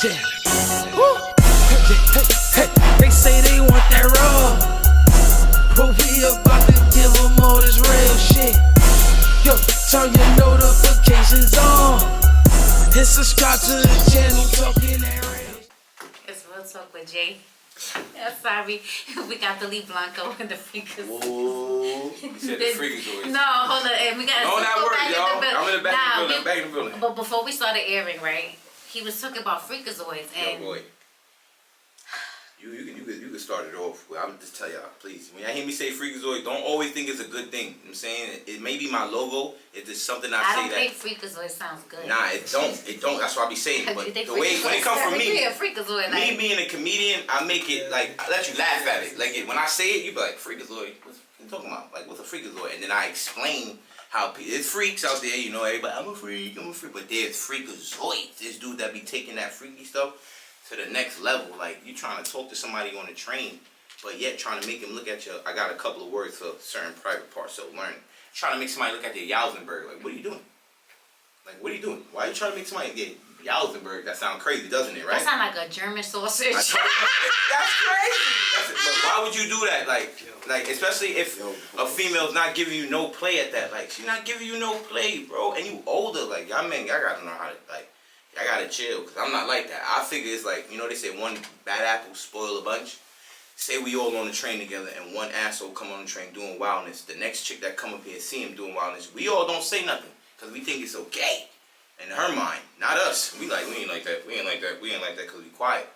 Yeah. Woo. Hey, they say they want that raw, but we about to give them all this real shit. Yo, turn your notifications on and subscribe to the channel. Talking that real. It's Real Talk with Jay. Sorry, we got to leave Blanko in the freakers. Whoa. You said the freakazoid. No, hold on. And we got to No, that go word, back y'all. in the building. I'm in the back in the building. But before we started airing, right, he was talking about freakazoids. And yo, boy. You can start it off. Well, I'm just tell y'all, please. When y'all hear me say freakazoid, don't always think it's a good thing. You know what I'm saying? It may be my logo. It's just something I say don't that. think freakazoid sounds good. Nah, it don't. It don't. That's what I be saying. But the way when it comes from me, me being a comedian, I make it like I let you laugh at it. Like when I say it, you be like freakazoid. What you talking about? Like what's a freakazoid? And then I explain how it's freaks out there. You know, everybody. I'm a freak. But there's freakazoids. There's dudes that be taking that freaky stuff to the next level. Like you trying to talk to somebody on a train, but yet trying to make him look at you. I got a couple of words for certain private parts, so learn. Trying to make somebody look at their Yausenberg. Like, what are you doing? Like, what are you doing? Why are you trying to make somebody get Yausenberg? That sounds crazy, doesn't it? Right? That sound like a German sausage. That's crazy. But why would you do that? Like especially if a female's not giving you no play at that. Like, she's not giving you no play, bro. And you older. Like, y'all men, y'all gotta know how to like. I gotta chill, cause I'm not like that. I figure it's like, you know, they say one bad apple spoil a bunch. Say we all on the train together and one asshole come on the train doing wildness. The next chick that come up here see him doing wildness, we all don't say nothing, cause we think it's okay. In her mind, not us. We ain't like that. We ain't like that cause we quiet.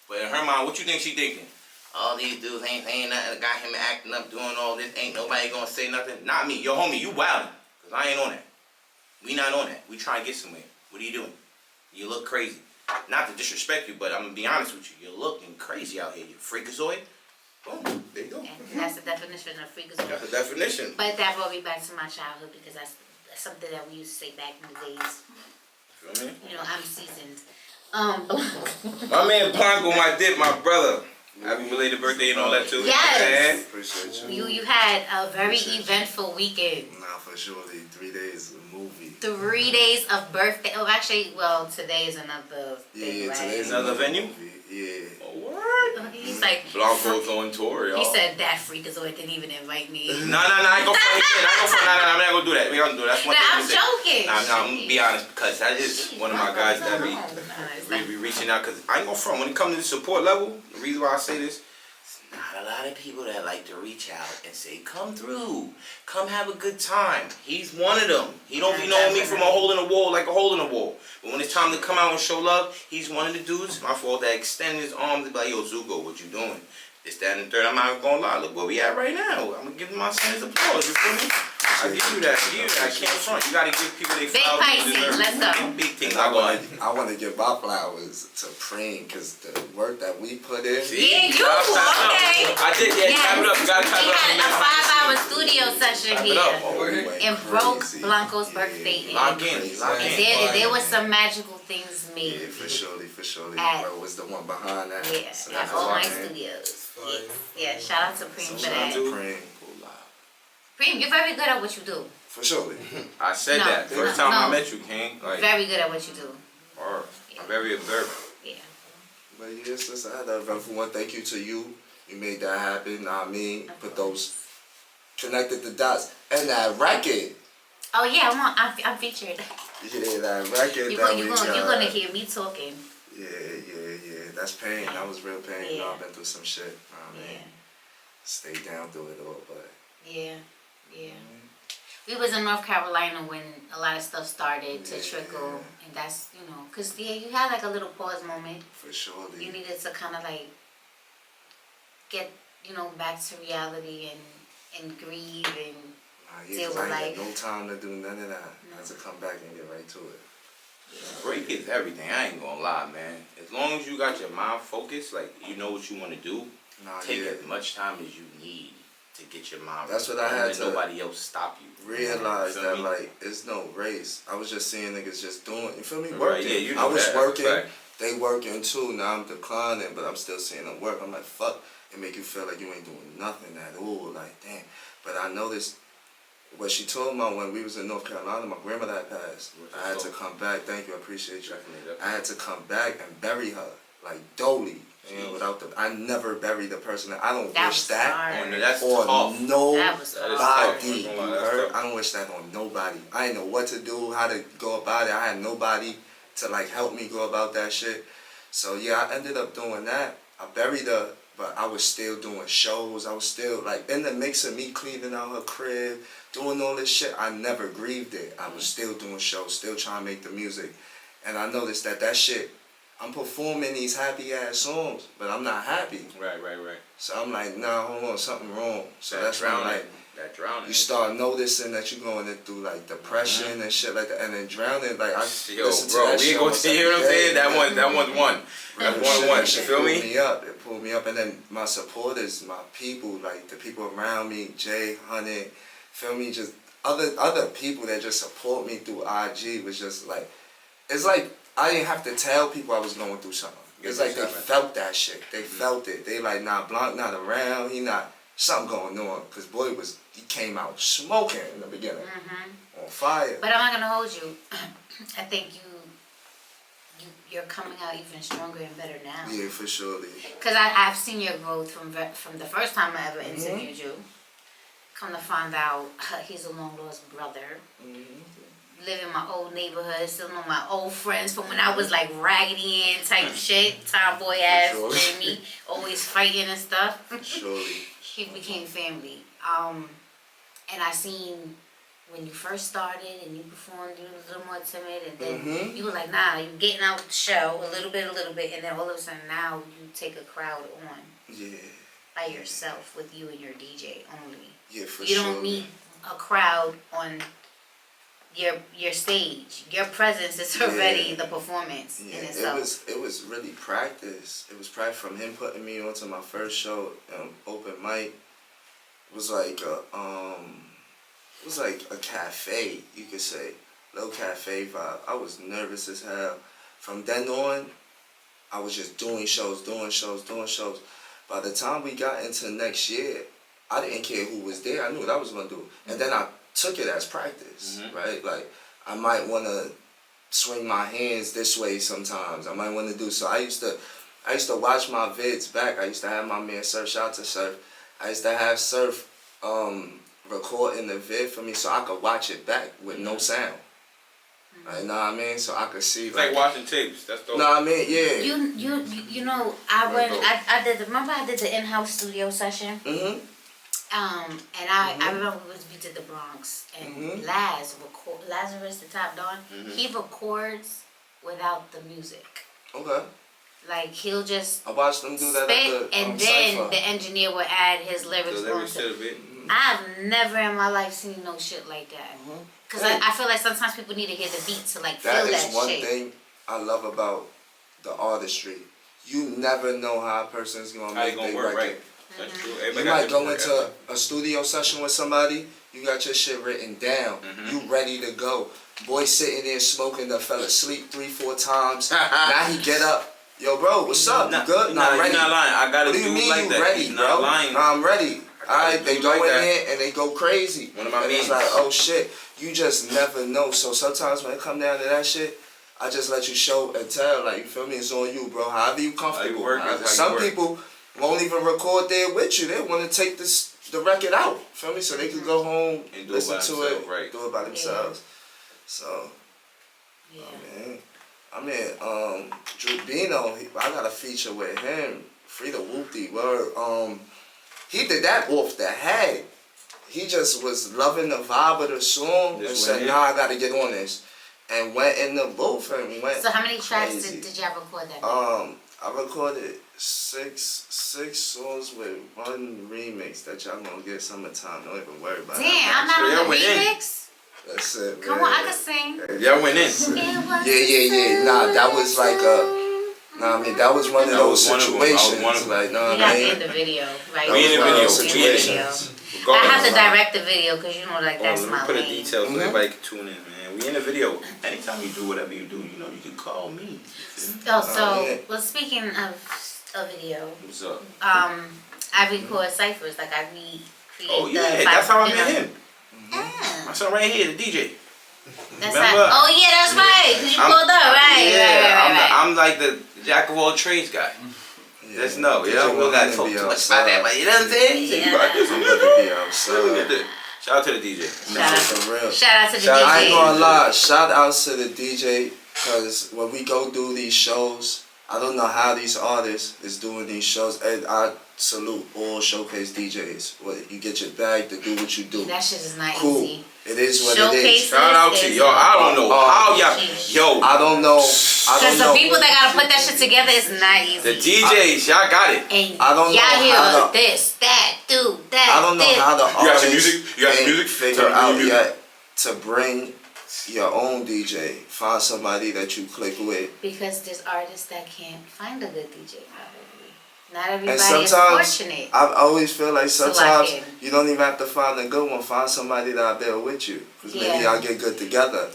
But in her mind, what you think she thinking? All these dudes ain't saying nothing. Got him acting up, doing all this. Ain't nobody gonna say nothing. Not me. Yo, homie, you wildin', cause I ain't on that. We not on that. We trying to get somewhere. What are you doing? You look crazy. Not to disrespect you, but I'm gonna be honest with you. You're looking crazy out here. You freakazoid. Boom. There you go. And that's the definition of freakazoid. That's the definition. But that brought me back to my childhood because that's something that we used to say back in the days. Feel me? You know, I'm seasoned. My man Blanko, my brother. Happy belated birthday and all that too. Yes. Appreciate you. You had a very eventful weekend. Nah, for sure. 3 days of movie. 3 days of birthday. Oh, actually, well, today is another thing, Yeah, right? today's Another venue? movie. Yeah. Oh, what? He's like, Blanko's on tour, y'all. he said that freakazoid didn't even invite me. No, I ain't gonna front again. I'm not gonna do that. We gonna do that. That's one thing. I'm joking. I'm gonna be honest, because that is one of my guys that be reaching out. Because I ain't gonna front. When it comes to the support level, the reason why I say this, not a lot of people that like to reach out and say, come through, come have a good time. He's one of them. He don't be knowing me from a hole in the wall like a hole in the wall. But when it's time to come out and show love, he's one of the dudes, my fault, that extend his arms and be like, yo, Zuko, what you doing? This, that, and the third. I'm not gonna lie. Look where we at right now. I'm gonna give my son his applause. You feel me? I give you that. I can't front. You gotta give people their flowers. Big Pisces, let's go. Big things. I want to give my flowers to Preem because the work that we put in. Yeah, you okay? I did. Yeah, clap it up. You gotta clap We it up. had a 5-hour studio session Clap it here. up. And broke Blanko's birthday. Lock in. Lock in. There was some magical things made. Yeah, for sure. At- Bro was the one behind that. Yeah, So at that's all my locked in. studios. Yeah, shout out to Preem for Shout out that. to Preem. Preem, you're very good at what you do. For sure. I said No, that first no, time no. I met you, King. Like, Very good at what you do. I'm very observant. Yeah. But yes, listen, I had that eventful one. Thank you to you. You made that happen. Know what I mean, put those, connected the dots. And that record. Oh yeah, I'm featured. Yeah, that record. You're gonna hear me talking. Yeah. That's pain. That was real pain. You know, Yeah. I've been through some shit. Know what I mean? Stay down through it all, but. Yeah. We was in North Carolina when a lot of stuff started to Yeah. trickle, and that's, you know, cause you had like a little pause moment. For sure. You needed to kind of like get, back to reality and grieve and Yeah, 'cause I ain't got no time to do none of that. I had to come back and get right to it. Break is everything. I ain't gonna lie, man. As long as you got your mind focused, like you know what you want to do, take as much time as you need to get your mind. That's what right. I had Don't to let nobody else stop you. realize Feel that me? like it's no race. I was just seeing niggas just doing. You feel me? Right, Working. yeah, you I know was that. That's a working. fact. They working too. Now I'm declining, but I'm still seeing them work. I'm like, fuck. It make you feel like you ain't doing nothing at all. Like, damn. But I noticed what she told me when we was in North Carolina, my grandmother had passed. I had to come back. Thank you, I appreciate you. Definitely. I had to come back and bury her, like Dolly. You know, without the, I never buried the person. I don't That wish was that hard. Oh, no, that's on tough. That was That is hard. tough. nobody. I'm You not gonna lie, that's heard? tough. I don't wish that on nobody. I didn't know what to do, how to go about it. I had nobody to like help me go about that shit. So yeah, I ended up doing that. I buried her, but I was still doing shows. I was still like in the mix of me cleaning out her crib, doing all this shit. I never grieved it. I was still doing shows, still trying to make the music. And I noticed that shit, I'm performing these happy ass songs, but I'm not happy. Right. So I'm like, nah, hold on, something wrong. So That that's when drowning. like That drowning. you start noticing that you're going through like depression and shit like that, and then drowning. Like I Yo, listen to bro, that we shit ain't gonna almost see. You know what I'm every saying? day, That man. one's one. That's That one. You shit feel pulled me? me up. It pulled me up, and then my supporters, my people, like the people around me, Jay, Honey, feel me, just other people that just support me through IG was just like, it's like I didn't have to tell people I was going through something. It's like they felt that shit. They felt it. They like, nah, Blank not around. He not, something going on. Cause boy he came out smoking in the beginning, on fire. But I'm not gonna hold you. I think you're coming out even stronger and better now. Yeah, for sure. Cause I've seen your growth from the first time I ever interviewed you. Come to find out, he's a long lost brother. Live in my old neighborhood, still know my old friends from when I was like Raggedy Ann type shit, tomboy ass, Sure. Jimmy, always fighting and stuff. Surely. He became family. And I seen when you first started and you performed, you were a little more timid, and then you were like, nah, you getting out the show a little bit, and then all of a sudden now you take a crowd on Yeah. by yourself with you and your DJ only. Yeah, for You sure. don't need a crowd on your stage. Your presence is already the performance in itself. It was really practice. It was practice from him putting me onto my first show, open mic. It was like a cafe, you could say, little cafe vibe. I was nervous as hell. From then on, I was just doing shows. By the time we got into next year, I didn't care who was there. I knew what I was gonna do, and then I took it as practice, right? Like I might want to swing my hands this way sometimes. I might want to do so. I used to watch my vids back. I used to have my man Surf, shout out to Surf. I used to have Surf recording the vid for me so I could watch it back with no sound. Like, know what I mean? So I could see. It's like watching tapes. That's dope. Know what I mean? Yeah. You know, I did the in-house studio session. And I remember we did the Bronx, and Lazarus, the top don, he records without the music. Okay. Like he'll just I watched them do that spit, at the and then Cypher. the engineer will add his lyrics onto it. I've never in my life seen no shit like that. Cause I feel like sometimes people need to hear the beat to like feel that shit. That is one thing I love about the artistry. You never know how a person's gonna make their record. Right. That's true. You might go into a studio session with somebody, you got your shit written down, you ready to go. Boy sitting there smoking, that fell asleep 3-4 times. Now he get up. Yo, bro, what's up? You good? Nah, ready. You're not lying. I gotta What do you mean like you that. ready, He's bro? not lying. Nah, I'm ready. Alright, they go in here and they go crazy. One of my and it's mains. like, oh shit, you just never know. So sometimes when it come down to that shit, I just let you show and tell, like, you feel me? It's on you, bro. However you comfortable. Some people won't even record there with you. They want to take the record out, feel me? So they could go home, and listen to it, right. do it by themselves. So, Yeah. I mean, Drew Bino, I got a feature with him, Frida Whoopty, word. He did that off the head. He just was loving the vibe of the song and said, nah, I gotta get on this. And went in the booth and went. So how many tracks crazy. did y'all record that? I recorded six songs with one remix that y'all gonna get summertime. Don't even worry about it. Damn, I'm not on the remix. That's it, man. Come on, I can sing. Y'all went in. Yeah. Nah, that was like I mean, that was one of those situations. Like, nah, we gotta be in the video, right? We in the video. Situations. I have to direct the video because you know, like that's my put the lane. details so everybody can tune in, man. We in the video. Anytime you do whatever you do, you know you can call me. Well, speaking of a video, What's up? I record ciphers, like I recreate. Oh yeah, that's how I met him. My son right here, the DJ. That's Remember? right. Oh yeah, that's right. 'Cause you pulled up, right? Yeah, right. I'm like the jack of all trades guy. Yeah. Just know, you know, we don't gotta talk too much outside. about that, but you know what I'm saying? Yeah. You got this, I'm you about got to be this. outside. Shout out to the DJ. No, Shout out. for real. Shout out to the Shout out- I ain't DJ. gonna lie, shout outs to the DJ, because when we go do these shows, I don't know how these artists is doing these shows, and I salute all showcase DJs. You get your bag to do what you do. That shit is not Cool. easy. It is what Showcase it is. Shout out to y'all. I don't know how y'all, yo, I don't know. Because the people that gotta put that shit together is not easy. the DJs, y'all got it. And I don't know y'all hear how to- this, that, dude, that. I don't know this. how the You got artists some music? You got some ain't music? figure Tell me out your music. yet to bring your own DJ. Find somebody that you click with. Because there's artists that can't find a good DJ, probably. Not And everybody is sometimes fortunate. I always feel like sometimes Selected. you don't even have to find a good one. Find somebody that'll build with you, because maybe Yeah. y'all get good together.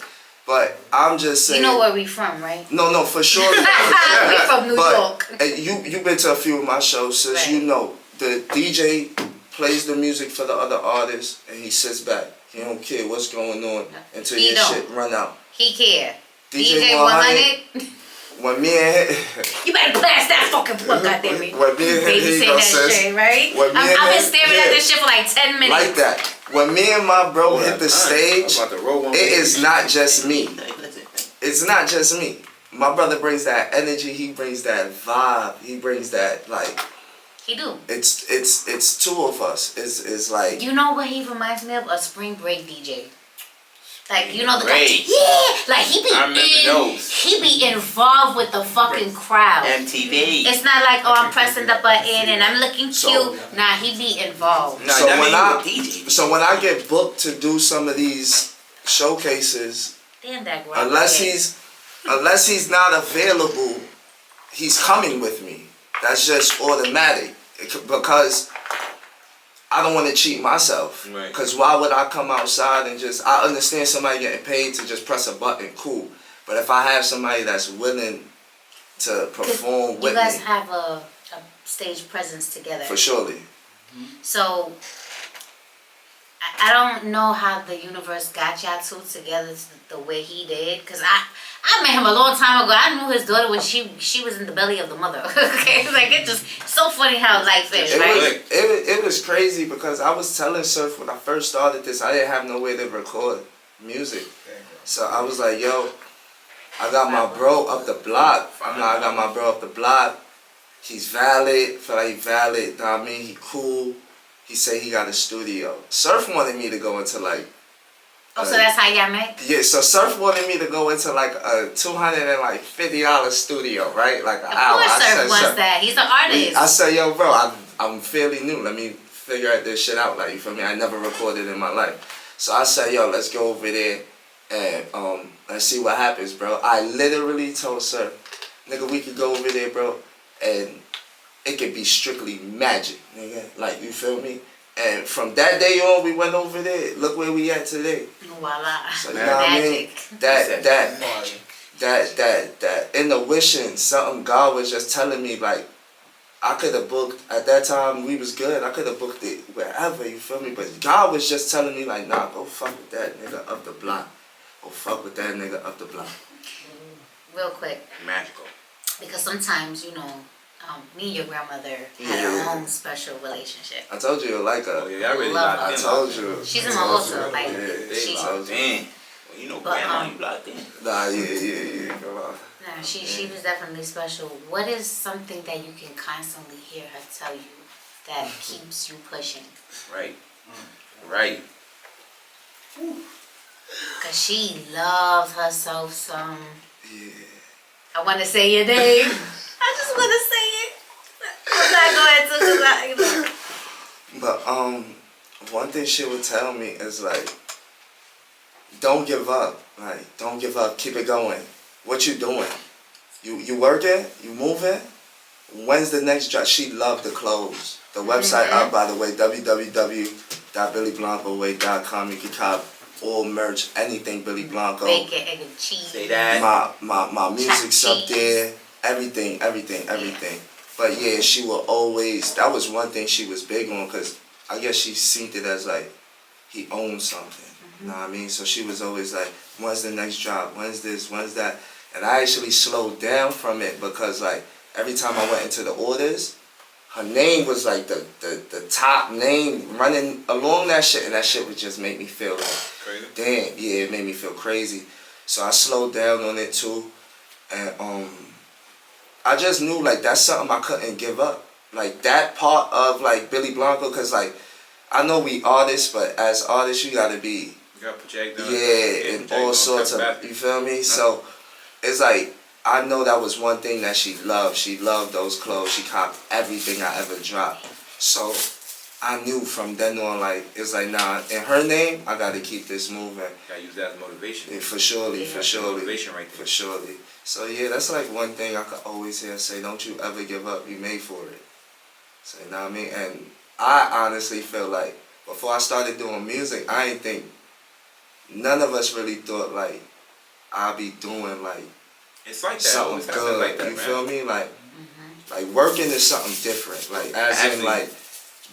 But I'm just saying. You know where we from, right? No, for sure. We from New York. But you've been to a few of my shows, sis. Right. You know the DJ plays the music for the other artists, and he sits back. He don't care what's going on until He your don't. shit run out. He care. DJ 100. When me and You better blast that fucking plug, goddammit. when me and Baby here you say go, that sis. shit, right? When me and I've been him- staring at this shit for like 10 minutes. like that. When me and my bro hit the stage, I'm about to roll one it with is you. not just me. It's not just me. My brother brings that energy. He brings that vibe. He brings that like. He do. It's two of us. It's like. You know what he reminds me of? A spring break DJ. Like, you know the guy, Break. yeah, like he be I remember those. he be involved with the fucking crowd. MTV. It's not like, oh, I'm pressing the button and I'm looking cute. So- Nah, he be involved. Nah, So that when mean you a DJ. So when I get booked to do some of these showcases, Damn that girl. unless he's not available, he's coming with me. That's just automatic, because I don't want to cheat myself. Right. Because why would I come outside and just? I understand somebody getting paid to just press a button, cool. But if I have somebody that's willing to perform You with guys me, have a stage presence together. for surely. So I don't know how the universe got y'all two together the way he did, cause I met him a long time ago. I knew his daughter when she was in the belly of the mother. Okay, like it's just so funny how life is, right? It was crazy, because I was telling Surf when I first started this, I didn't have no way to record music. So I was like, yo, I got my bro up the block. I got my bro up the block. He's valid. Feel like he valid. Know what I mean? He cool. He said he got a studio. Surf wanted me to go into like. Oh, so that's how y'all met? Yeah, so Surf wanted me to go into like a $250 studio, right? Like an Of hour. course, I Surf said, wants Surf, that. He's an artist. I said, yo, bro, I'm fairly new. Let me figure out this shit out. Like, you feel me? I never recorded in my life. So I said, yo, let's go over there and let's see what happens, bro. I literally told Surf, nigga, we could go over there, bro, and it could be strictly magic, nigga. Like, you feel me? And from that day on, we went over there. Look where we at today. Voila. So, you know what I mean? That intuition, something God was just telling me, like, I could have booked, at that time, we was good. I could have booked it wherever, you feel me? But God was just telling me, like, nah, go fuck with that nigga up the block. Go fuck with that nigga up the block. Real quick, Magical. because sometimes, you know, me and your grandmother had Yeah. our own special relationship. I told you, you like Oh, her. yeah, I really Love locked her. I in. told you. She's I in my told altar, you. like, Yeah, she- I told you. Damn. Well, you know, But, grandma, you locked in. Nah, yeah, come on. Nah, she was definitely special. What is something that you can constantly hear her tell you that keeps you pushing? Right. Right. Cause she loves herself some. Yeah. I want to say your name. I just want to say it. I'm not going to, cause I, you know. But one thing she would tell me is like, don't give up. Like, don't give up. Keep it going. What you doing? You working? You moving? When's the next drop? She loved the clothes. The website up, by the way, www.billyblankoway.com. You can cop all merch, anything Billy Blanko. Bacon, egg, and cheese. Say that. My music's up cheese. there. Everything. But yeah, she will always. That was one thing she was big on, because I guess she seen it as like he owns something. You know what I mean? So she was always like, when's the next drop? When's this? When's that? And I actually slowed down from it because like every time I went into the orders, her name was like the top name running along that shit, and that shit would just make me feel like, Crazy. damn, yeah, it made me feel crazy. So I slowed down on it too, and I just knew like that's something I couldn't give up. Like that part of like Billy Blanko, cause like I know we artists, but as artists you gotta be, You gotta project on and all sorts of, you feel me? So it's like I know that was one thing that she loved. She loved those clothes. She copped everything I ever dropped. So I knew from then on, like, it's like, nah, in her name, I gotta keep this moving. Gotta use that as motivation. Yeah, for surely, for surely. Motivation right there. For surely. So yeah, that's like one thing I could always hear say, don't you ever give up, you made for it. So, you know what I mean? And I honestly feel like, before I started doing music, I ain't think, none of us really thought, like, I'd be doing, like, It's like that. something Always good, like that, you man. feel me? Like working is something different. Like as in Actually, like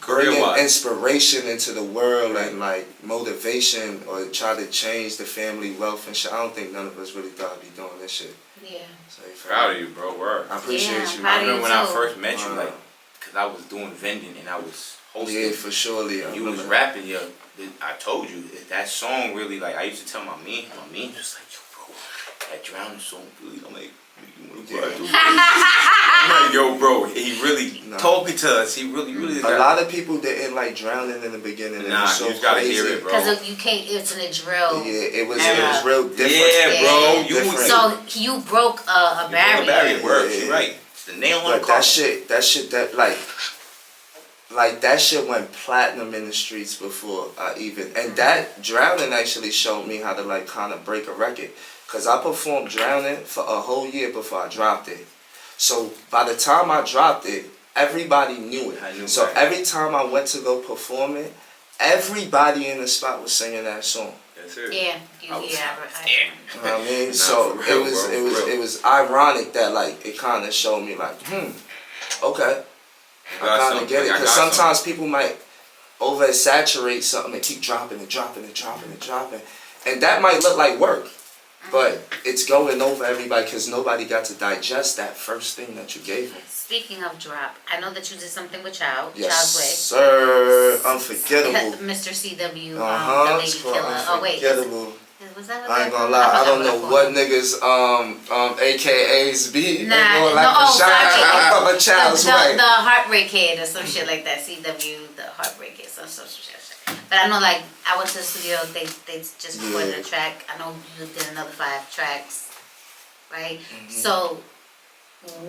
bringing career-wise. inspiration into the world and like motivation or try to change the family wealth and shit. I don't think none of us really thought I'd be doing this shit. Yeah. So you feel Proud me? of you, bro. Word. I appreciate Yeah, you. proud I of remember when I too. first met you, Wow. like, cause I was doing vending and I was hosting. Yeah, for surely. I You was remember. rapping, yo. I told you that song really like. I used to tell my man was like, yo, bro, that drowning song really. I'm like, you wanna do I'm like, yo, bro, he really Nah. talking to us. He really. A lot of people didn't like Drowning in the beginning. It Nah, was so you just gotta crazy. hear it, bro. Because you can't, it's in a drill. Yeah, it was Yeah. real different. Yeah, bro. Yeah. You Different. So you broke a barrier. barrier. Word, Yeah. she right. It's the nail on But the coffin. that shit, that that shit went platinum in the streets before I even, and that Drowning actually showed me how to like kind of break a record, cause I performed Drowning for a whole year before I dropped it. So by the time I dropped it, everybody knew it. I knew So that. every time I went to go perform it, everybody in the spot was singing that song. That's it. Yeah, I was- yeah. Damn. You know what I mean? Nah, So for real, it was bro, it was for real. it was ironic that like it kind of showed me like okay. I kind of get it, because sometimes people might oversaturate something and keep dropping and dropping and dropping and dropping, and that might look like work, but it's going over everybody because nobody got to digest that first thing that you gave them. Speaking of drop, I know that you did something with Child's Yes, sir. Unforgettable. Way. Mr. CW, the Uh-huh. lady It's called killer. Oh wait, Unforgettable. was that what I ain't that gonna was? lie, I forgot don't know that what was. niggas AKAs be. Nah, Ain't gonna no, like oh, the shine sorry. of a child's the way. Heartbreak Kid or some shit like that. CW, the Heartbreak Kid, some shit. But I know, like, I went to the studio. They just recorded Yeah. a track. I know you did another 5 tracks, right? Mm-hmm. So,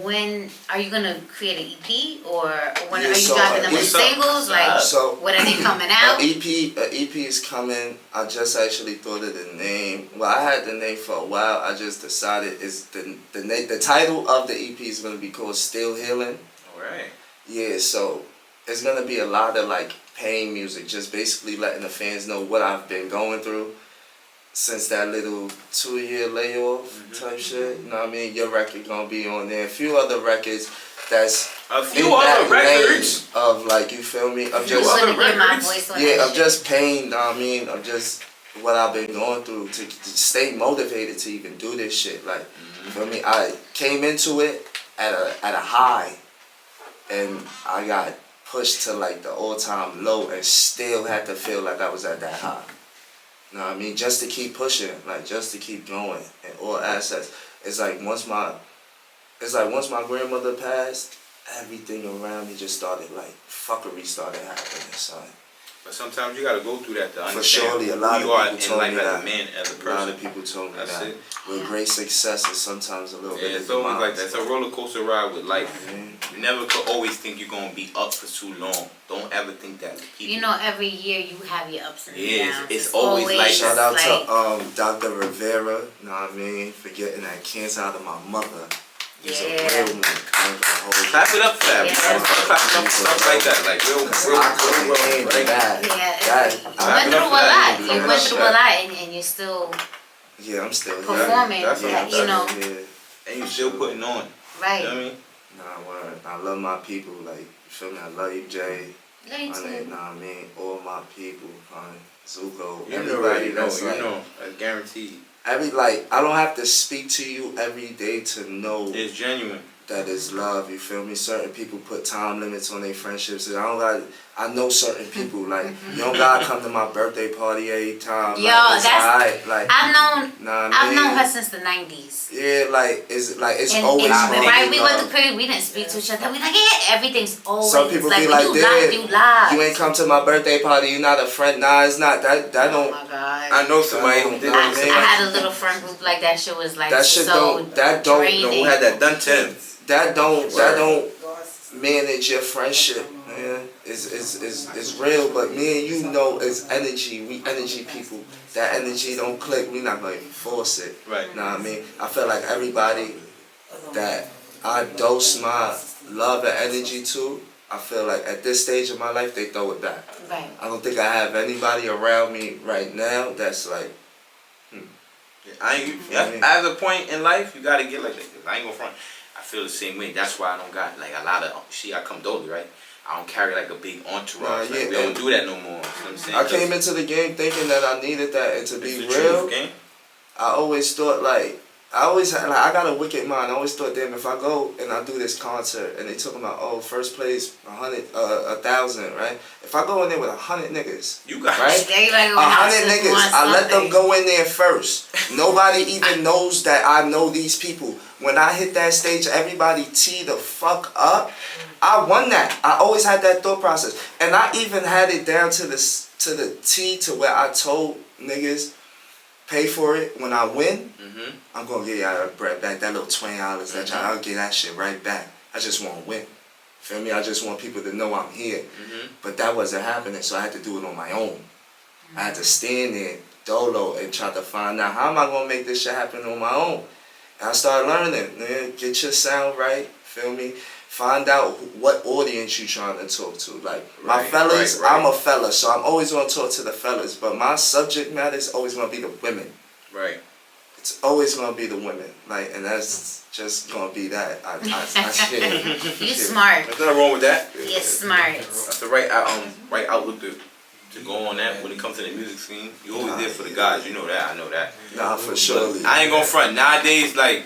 when are you gonna create an EP, or when Yeah, are you so, dropping them as so- singles? Like, so- when are they coming out? A EP is coming. I just actually thought of the name. Well, I had the name for a while. I just decided is the title of the EP is gonna be called Still Healing. Alright. Yeah, so it's gonna be a lot of like pain music, just basically letting the fans know what I've been going through since that little 2-year layoff type shit. You know what I mean? Your record gonna be on there. A few other records that's A in few that other records. lane of like, you feel me? Of You few just other wanna hear my records? voice on yeah, that of shit? just pain. You know what I mean? Of just what I've been going through to stay motivated to even do this shit. Like, you feel me? I came into it at a high, and I got pushed to like the all-time low, and still had to feel like I was at that high. You know what I mean? Just to keep pushing, like just to keep going in all assets. It's like once my grandmother passed, everything around me just started like fuckery started happening, son. But sometimes you gotta go through that to For understand surely, a who lot you of are people in told life me as that. a man, as a A lot person. of people told me That's that. it. With great success is sometimes a little Yeah, bit it's of always like demise. that. It's a roller coaster ride with life. Mhm. You never could always think you're gonna be up for too long. Don't ever think that. People, You know, every year you have your ups and Yeah, downs. it's always like- Shout out like, to Dr. Rivera, you know what I mean, for getting that cancer out of my mother. He's a Yeah. real one. I ain't gonna hold you. clap it up for that. Yeah. Clap it up for stuff like that. Like real, I couldn't handle right? that. Yeah, That- you I- went through a I- lot. You I- went through a lot, and you're still Yeah, I'm still here. performing. that's Yeah, You know, And you still putting on. right? You know what I mean? Nah, word. I love my people. Like, you feel me? I love you, Jay. Lane My two. name, nah, I mean, all my people, Zuko, You everybody already know, that's you like, know. That's guaranteed. I don't have to speak to you every day to know It's genuine. that is love, you feel me? Certain people put time limits on their friendships. And I know certain people, like, you don't gotta come to my birthday party every time. Yo, like, it's that's- alright. Like, I've known her since the 90s. Yeah, it's And always right, gonna be we went love. to crib, we didn't speak to each other. We like, yeah, everything's always Some people like, be when like, you lie, you lie. you ain't come to my birthday party, you not a friend. Nah, it's not. That Oh don't. my God. I know somebody who did that. I had a little friend group like that. Shit was like That shit so draining. Who had that done to him? That don't manage your friendship, man. It's real, but me and you know it's energy. We energy people. That energy don't click. We not gonna even force it. Right. Know what I mean? I feel like everybody that I dose my love and energy to, I feel like at this stage of my life they throw it back. Right. I don't think I have anybody around me right now that's like. At a point in life, you gotta get like that. I ain't gonna front. I feel the same way. That's why I don't got like a lot of. I come dolly, right? I don't carry like a big entourage. Nah, yeah, we don't do that no more. You know what I'm saying? I came into the game thinking that I needed that, and to be It's the real, truth, gang. I always thought like. I always had, like, I got a wicked mind. I always thought, damn, if I go and I do this concert and they talking about, oh, first place, 1,000, right? If I go in there with 100 niggas, You got right? 100 niggas, I let them go in there first. Nobody even knows that I know these people. When I hit that stage, everybody tee the fuck up. I won that. I always had that thought process, and I even had it down to the T to where I told niggas, pay for it when I win. I'm gonna get y'all that bread back, that little $20 that y'all, I'll get that shit right back. I just want to win. Feel me? I just want people to know I'm here. But that wasn't happening, so I had to do it on my own. I had to stand there, dolo, and try to find out how am I gonna make this shit happen on my own. And I started learning, man. Get your sound right. Feel me? Find out what audience you trying to talk to. Like my fellas, I'm a fella, so I'm always gonna talk to the fellas. But my subject matter is always gonna be the women. Right. It's always gonna be the women. Like, and that's just gonna be that. You smart. There's nothing wrong with that. You're smart. That's the right outlook to go on that when it comes to the music scene. You always there for the guys. You know that. I know that. Nah, for sure. I ain't gonna front. Nowadays, like,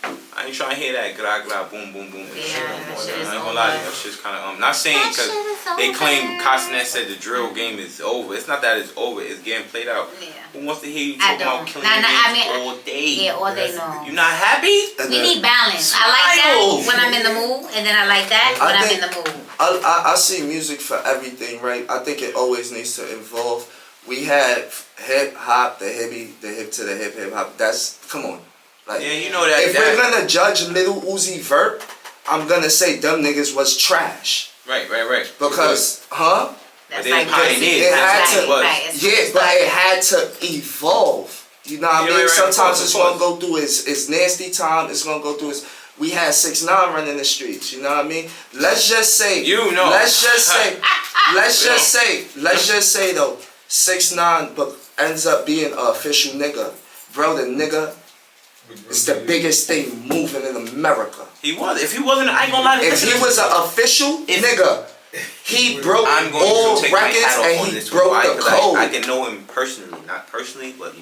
I ain't trying to hear that gra gra boom boom boom. Yeah, Shit no that more. shit I is ain't gonna lie to you. over. That shit's kind of not saying because they claim Costner said the drill game is over. It's not that it's over. It's getting played out. Yeah. Who wants to hear you I talking about don't. killing Nah, your I games mean, all day? Yeah, all day long. You not happy? We need balance. I like that when I'm in the mood, and then I like that when I'm in the mood. I see music for everything, right? I think it always needs to evolve. We had hip hop, the hip to the hip hop. That's, come on. Like, Yeah, you know that. if we're gonna judge Lil Uzi Vert, I'm gonna say them niggas was trash. Right. Because, That's they like pioneered. It had to, It's yeah, just but like- it had to evolve. You know what I Yeah, mean? right, Sometimes of it's course. gonna go through its nasty time. It's gonna go through its. We had 6ix9ine running the streets. You know what I mean? Let's just say. You know. Let's just say. Let's just say though. 6ix9ine, but ends up being an official nigga. Bro, the nigga is the biggest thing moving in America. He was. If he wasn't, I ain't gonna lie to you. If he was an official nigga, he broke I'm going all to take my records hat off and on he this broke one. the code. I can know him personally, not personally, but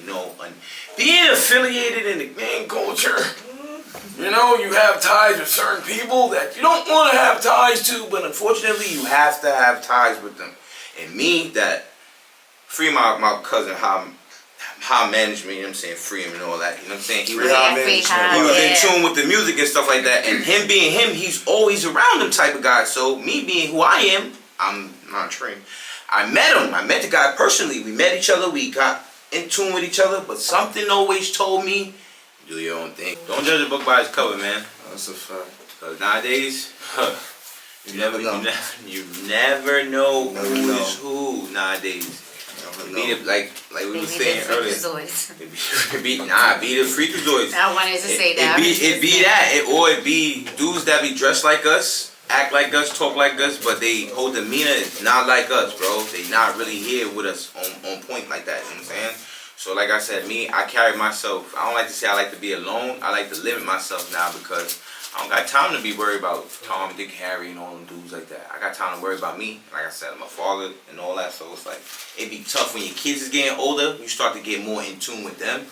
being affiliated in the gang culture. You know, you have ties with certain people that you don't want to have ties to, but unfortunately, you have to have ties with them. And me, that free my cousin, how management, you know what I'm saying, free him and all that, you know what I'm saying. He was in tune with the music and stuff like that, and him being him, he's always around them type of guys. So me being who I am, I'm not trained. I met him. I met the guy personally. We met each other. We got in tune with each other. But something always told me, do your own thing. Don't judge a book by its cover, man. That's a fact. Because nowadays, you never know Never who know. is who nowadays. Never Be know. the, like we were saying earlier. Be the freakazoids. I wanted to say that. It be that, or it be dudes that be dressed like us, act like us, talk like us, but they hold demeanor not like us, bro. They not really here with us on point like that. You know what I'm saying? So like I said, I carry myself. I don't like to say I like to be alone. I like to limit myself now because I don't got time to be worried about Tom, Dick, Harry, and all them dudes like that. I got time to worry about me. Like I said, I'm a father and all that. So it's like, it be tough when your kids is getting older. You start to get more in tune with them.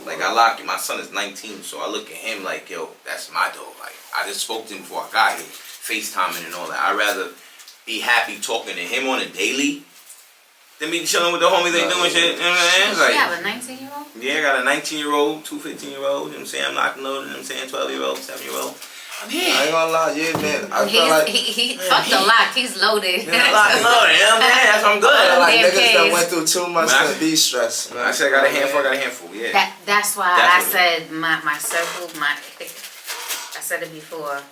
Like my son is 19, so I look at him like, yo, that's my dog. Like I just spoke to him before I got here, FaceTiming and all that. I'd rather be happy talking to him on a daily than be chilling with the homies they doing shit. You know what I'm saying? Like, you have a 19-year-old? Yeah, I got a 19-year-old, 2 15-year-olds, you know what I'm saying? I'm knocking loaded, you know what I'm saying? 12-year-old, 7-year-old. I'm here. I ain't gonna lie, yeah, man. I feel like he fucked a lot. He's loaded. Yeah, locked loaded, you know what I'm saying? That's what I'm good. I feel like Damn niggas that case. went through too much to be stressed. I said I got a handful, yeah. That's why I said my circle, I said it before.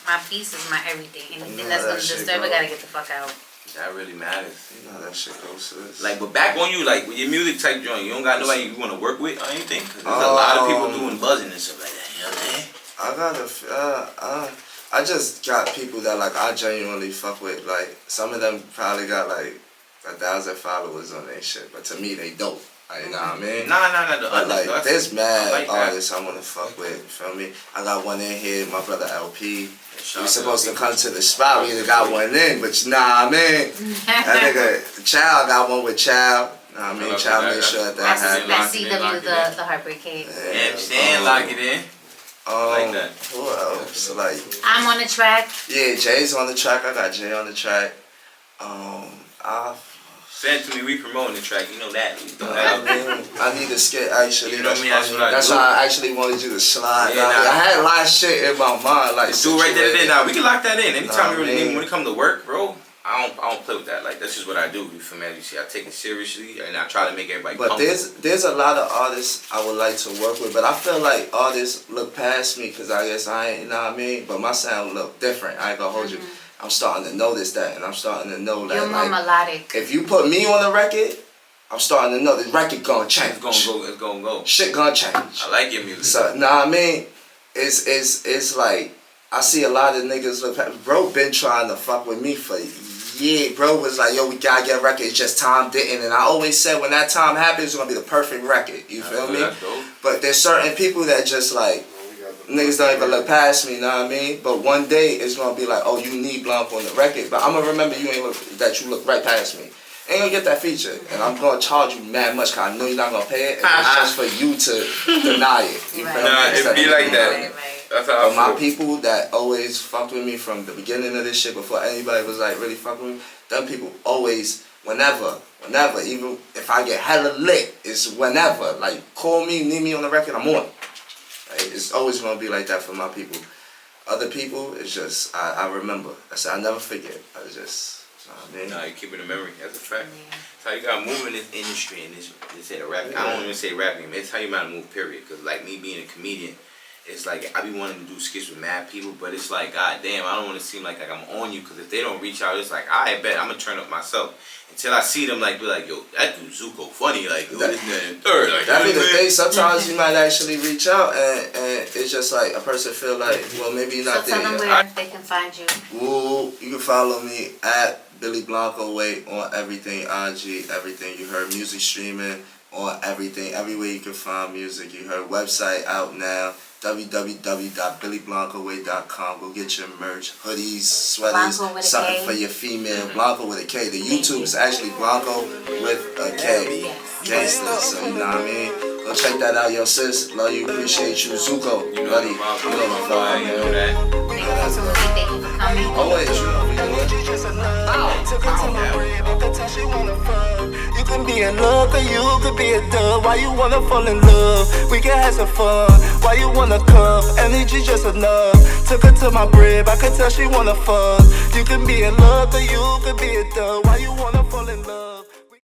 My piece is my everything. Anything that's gonna disturb it, gotta get the fuck out. That really matters. You know how that shit goes, sis. Like, but back on you, like, with your music type joint, you don't got nobody you want to work with or anything? Because there's a lot of people doing buzzing and stuff like that, you know what I'm saying? I just got people that, like, I genuinely fuck with. Like, some of them probably got, like, 1,000 followers on their shit. But to me, they dope. Like, you know what I mean? Nah. But, like, there's mad like artists I want to fuck with. You feel me? I got one in here, my brother LP. We supposed to come to the spot. We got one in, but you know what I mean? That nigga, Child got one with Child. Know what I mean? Child made sure that happened. That's CW, the Heartbreak Kid. Yeah, stand, lock it in. Like that. Who else? Like, I'm on the track. Yeah, Jay's on the track. I got Jay on the track. Send it to me, we promoting the track, you know that. I need a skit actually. You know me, that's what I That's do. why I actually wanted you to slide. Yeah, I had a lot of shit in my mind. Like, do right there and then. Now we can lock that in. Anytime you really man. need, when it comes to work, bro, I don't play with that. Like, that's just what I do. You feel me? As you see, I take it seriously and I try to make everybody But comfortable. there's a lot of artists I would like to work with, but I feel like artists look past me because I guess I ain't, you know what I mean? But my sound look different. I ain't gonna hold you. I'm starting to notice that, and I'm starting to know that. You're more melodic. If you put me on the record, I'm starting to know the record gonna change. It's gonna go. Shit gonna change. I like your music. So, know what I mean? It's like, I see a lot of niggas look past. Bro been trying to fuck with me for years. Bro was like, yo, we gotta get a record. It's just time didn't. And I always said when that time happens, it's gonna be the perfect record. You feel me? That's dope. But there's certain people that just like, niggas don't even look past me, you know what I mean? But one day it's gonna be like, oh, you need Blanko on the record. But I'm gonna remember you that you look right past me. Ain't gonna get that feature. And I'm gonna charge you mad much because I know you're not gonna pay it. And it's just for you to deny it. You feel me? Nah, it be like that. That's how But my people that always fucked with me from the beginning of this shit, before anybody was like really fucking with me, them people always, whenever, even if I get hella lit, it's whenever. Like, call me, need me on the record, I'm on. Like, it's always gonna be like that for my people. Other people, it's just, I remember. I said, I never forget. I just, you know what I mean? Nah, you keep it in memory. That's a fact. That's how you gotta move in this industry and this rapping. I don't even say rapping, it's how you gotta move, period. Cause like me being a comedian, it's like I be wanting to do skits with mad people, but it's like, god damn, I don't want to seem like I'm on you, because if they don't reach out, it's like, I bet I'm gonna turn up myself until I see them like be like, yo, that dude Zuko funny, like, yo, this and third, like, that be the thing. Sometimes you might actually reach out and it's just like a person feel like, well, maybe you're not So tell there them yet. where they can find you. Ooh, you can follow me at Billy Blanko Way on everything, IG, everything. You heard music streaming on everything, everywhere you can find music. You heard website out now, www.billyblankoway.com. Go get your merch, hoodies, sweaters, Blanko with a something K. for your female. Blanko with a K. The YouTube is actually Blanko with a K. Yes. Gangsta, so you know what I mean? Go check that out, yo sis. Love you, appreciate you. Zuko, You know buddy. the You vibe, know the you vibe, know man. that. Thank you for coming. Always, you know, we doing. You can be in love or you could be a dub. Why you wanna fall in love? We can have some fun. Why you wanna cuff? Energy just enough. Took her to my crib, I could tell she wanna fuck. You can be in love or you could be a dub. Why you wanna fall in love?